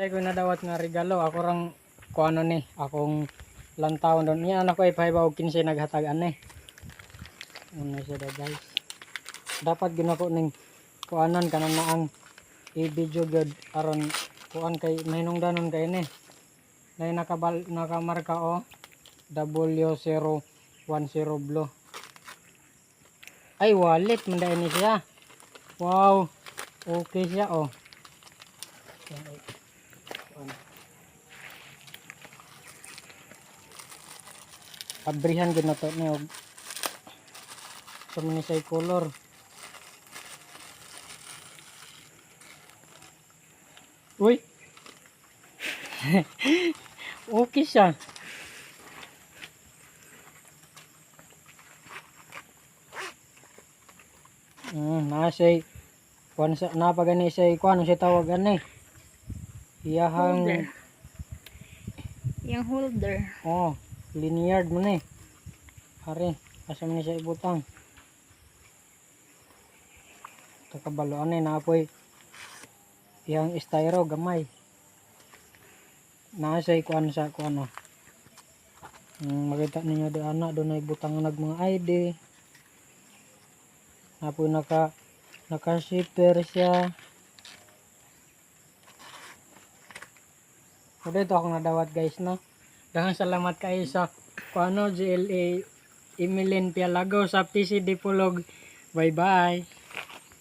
Dahil ko nadawat nga regalo, ako rang kuano ni, akong lantaw doon. Yan ako ay 5 o 15 naghatagan ni. Ano siya da guys. Dapat ginako ning kuanan kanan na ang i-video gyud aron kuan kay mahinungdanon kay ni. Nay nakamarka o W010 blue. Ay wallet man dai ni siya. Wow. Okay siya oh. Abrihan gud na to ni og sumini say color. Uy. Okay siya. Nasay kuan sa napagani say kuan sa tawag ani. Iyahang Holder. Yung holder. oh, linear mo ni. Are, asa man ni siya ibutang. Kakabaloan ni naapoy iyang styro gamay. Nasay kuan sa kuan oh. Makita ninyo di ana doon ay butang nag mga ID. Napoy naka shipper siya. So dito ako nadawat guys no. Daghang salamat kayo sa kuano GLA Emilien Pialago sa TC Dipolog. Bye bye.